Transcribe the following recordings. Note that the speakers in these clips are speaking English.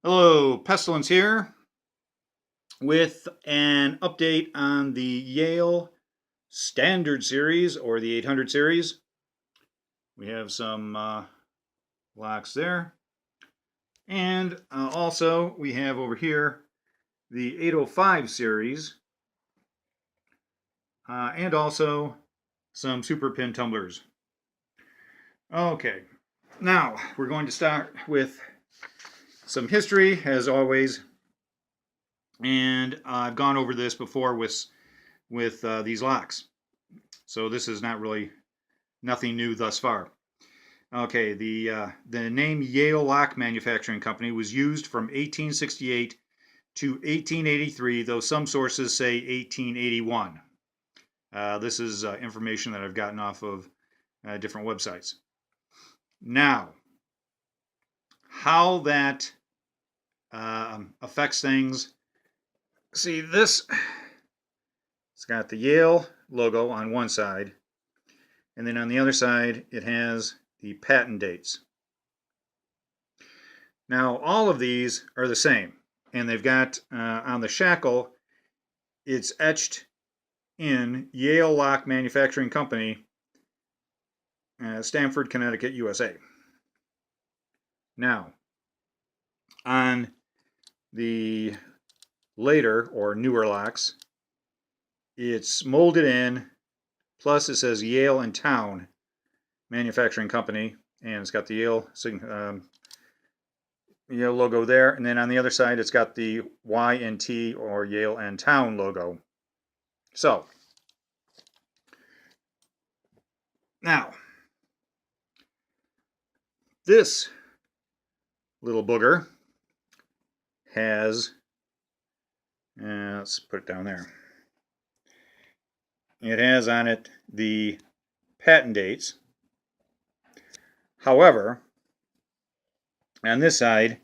Hello, Pestilence here with an update on the Yale Standard Series or the 800 series. We have some locks there. And also we have over here the 805 series and also some super pin tumblers. Okay, now we're going to start with some history as always. And I've gone over this before with these locks. So this is not really nothing new thus far. Okay, the name Yale Lock Manufacturing Company was used from 1868 to 1883, though some sources say 1881. This is information that I've gotten off of different websites. Now, how that affects things. See, it's got the Yale logo on one side, and then on the other side it has the patent dates. Now all of these are the same, and they've got on the shackle it's etched in Yale Lock Manufacturing Company, Stamford, Connecticut, USA. Now on the later or newer locks it's molded in, plus it says Yale and Town Manufacturing Company, and it's got the Yale logo there, and then on the other side it's got the Y&T or Yale and Town logo. So now this little booger has, let's put it down there, it has on it the patent dates. However, on this side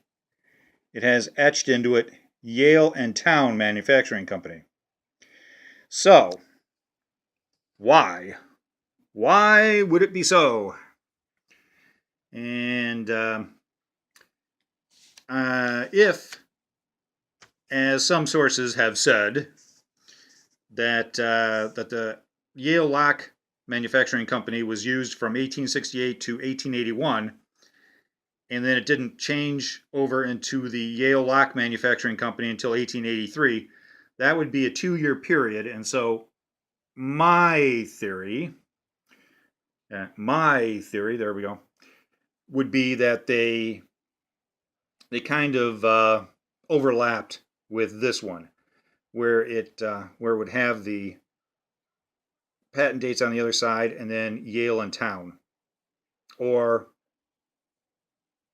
it has etched into it Yale and Town Manufacturing Company. So why would it be so? And if, as some sources have said, that the Yale Lock Manufacturing Company was used from 1868 to 1881, and then it didn't change over into the Yale Lock Manufacturing Company until 1883, that would be a 2-year period. And so my theory, there we go, would be that they kind of overlapped with this one, where it would have the patent dates on the other side and then Yale and Town, or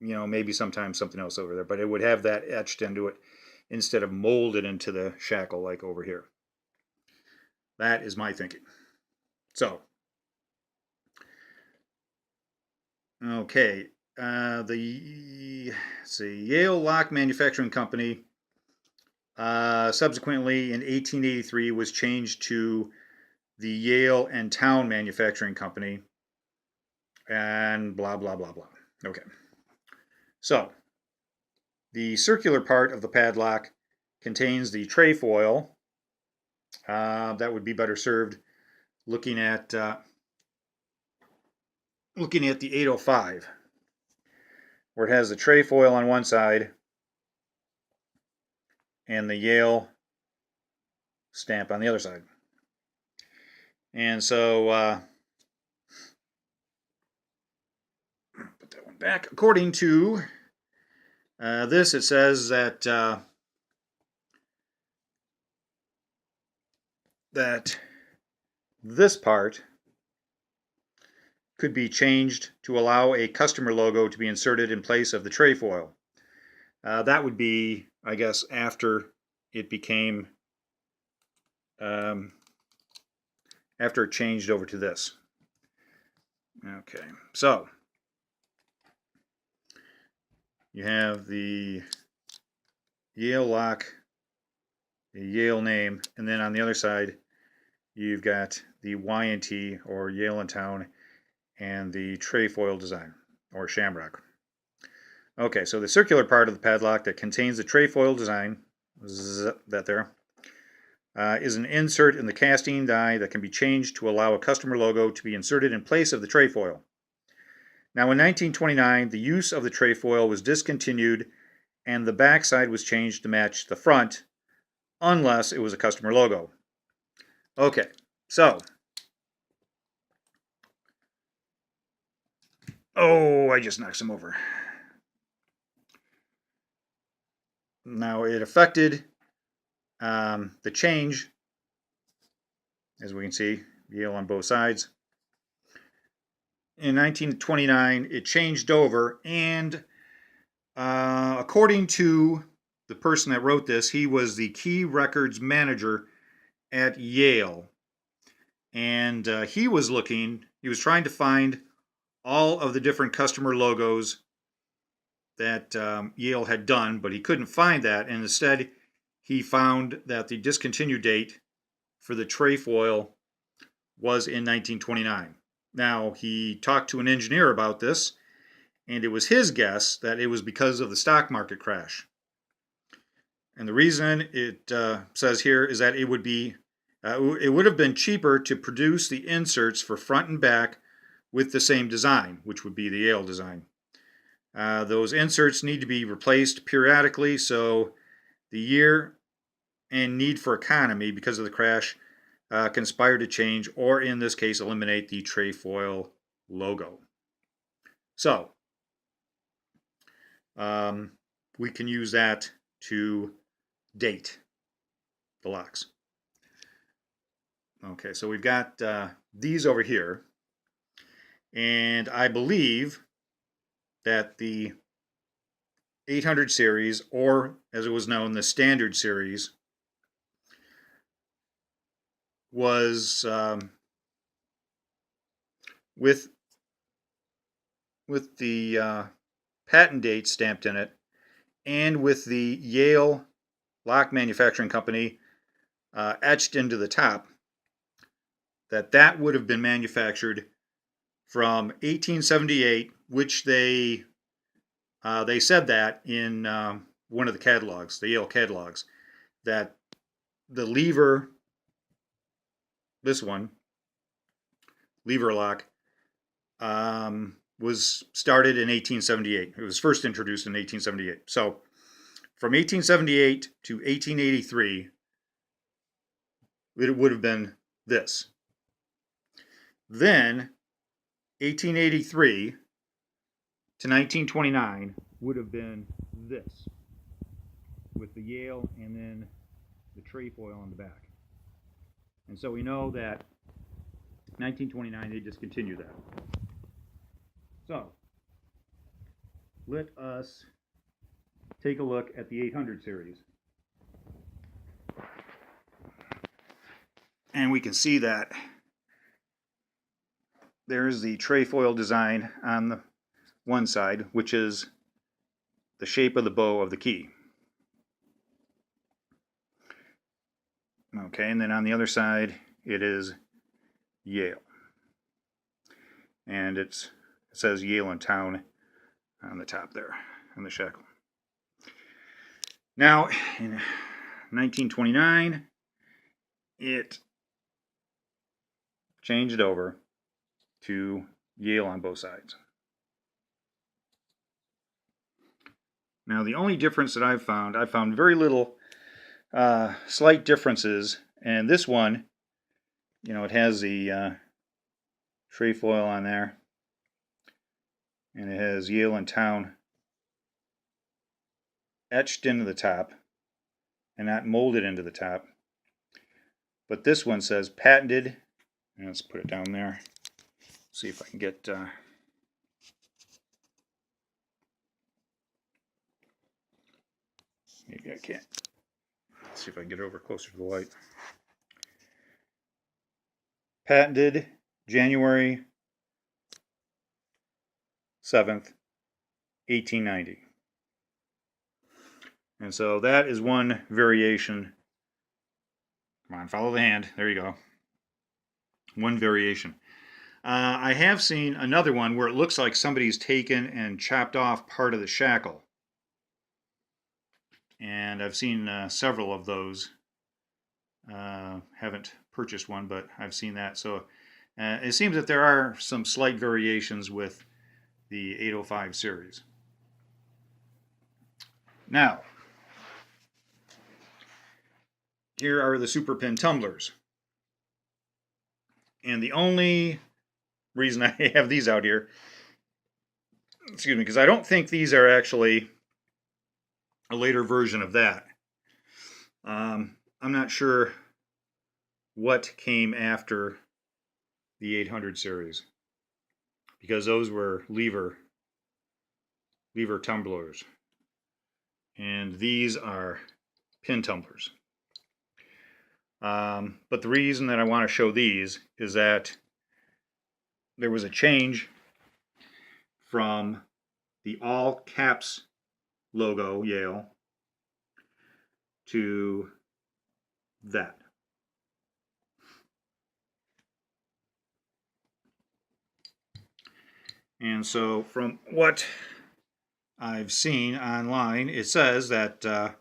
maybe sometimes something else over there, but it would have that etched into it instead of molded into the shackle like over here. That is my thinking. So okay, the Yale Lock Manufacturing Company subsequently in 1883 was changed to the Yale and Town Manufacturing Company, and blah blah blah blah. Okay, so the circular part of the padlock contains the trefoil. That would be better served looking at the 805, where it has the trefoil on one side and the Yale stamp on the other side. And so put that one back. According to this, it says that this part could be changed to allow a customer logo to be inserted in place of the trefoil. That would be, I guess, after it became, after it changed over to this. Okay, so you have the Yale lock, the Yale name, and then on the other side you've got the Y&T or Yale and Town and the trefoil design or shamrock. Okay, so the circular part of the padlock that contains the trefoil design, that there, is an insert in the casting die that can be changed to allow a customer logo to be inserted in place of the trefoil. Now in 1929, the use of the trefoil was discontinued and the backside was changed to match the front, unless it was a customer logo. Okay, so, oh, I just knocked some over. Now it affected the change, as we can see, Yale on both sides. In 1929, it changed over, and according to the person that wrote this, he was the key records manager at Yale. And he was trying to find all of the different customer logos that Yale had done, but he couldn't find that. And instead, he found that the discontinued date for the trefoil was in 1929. Now, he talked to an engineer about this, and it was his guess that it was because of the stock market crash. And the reason it says here is that it would have been cheaper to produce the inserts for front and back with the same design, which would be the Yale design. Those inserts need to be replaced periodically, so the year and need for economy because of the crash conspired to change, or in this case, eliminate the trefoil logo. So, we can use that to date the locks. Okay, so we've got these over here, and I believe that the 800 series, or as it was known, the standard series, was with the patent date stamped in it, and with the Yale Lock Manufacturing Company etched into the top, that would have been manufactured from 1878, which they said that in one of the catalogs, the Yale catalogs, that the lever, this one, lever lock, was started in 1878. It was first introduced in 1878. So from 1878 to 1883, it would have been this. Then 1883 to 1929 would have been this, with the Yale and then the trefoil on the back. And so we know that 1929 they discontinued that. So let us take a look at the 800 series. And we can see that there's the trefoil design on the one side, which is the shape of the bow of the key. Okay, and then on the other side, it is Yale. And it says Yale in town on the top there, on the shackle. Now, in 1929, it changed over to Yale on both sides. Now, the only difference that I've found very little slight differences, and this one, you know, it has the trefoil on there, and it has Yale in town etched into the top and not molded into the top. But this one says patented, and let's put it down there. See if I can get maybe I can't. Let's see if I can get over closer to the light. Patented January 7th, 1890. And so that is one variation. Come on, follow the hand. There you go. One variation. I have seen another one where it looks like somebody's taken and chopped off part of the shackle. And I've seen several of those. Haven't purchased one, but I've seen that. So it seems that there are some slight variations with the 805 series. Now, here are the super pin tumblers. And the only reason I have these out here, excuse me, because I don't think these are actually a later version of that. I'm not sure what came after the 800 series, because those were lever tumblers, and these are pin tumblers. But the reason that I want to show these is that there was a change from the all caps logo, Yale, to that. And so from what I've seen online, it says that the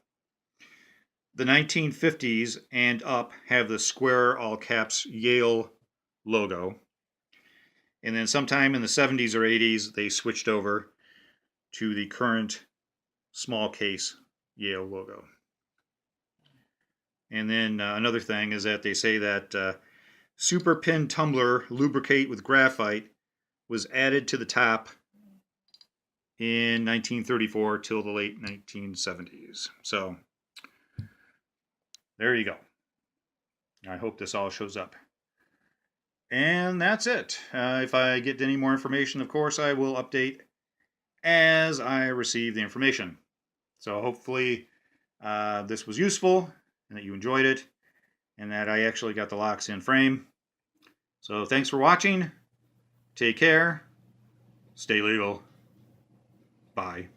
1950s and up have the square all caps Yale logo. And then sometime in the 70s or 80s, they switched over to the current small case Yale logo. And then another thing is that they say that super pin tumbler lubricate with graphite was added to the top in 1934 till the late 1970s. So there you go. I hope this all shows up. And that's it. If I get any more information, of course, I will update as I receive the information. So hopefully this was useful and that you enjoyed it and that I actually got the locks in frame. So thanks for watching. Take care. Stay legal. Bye.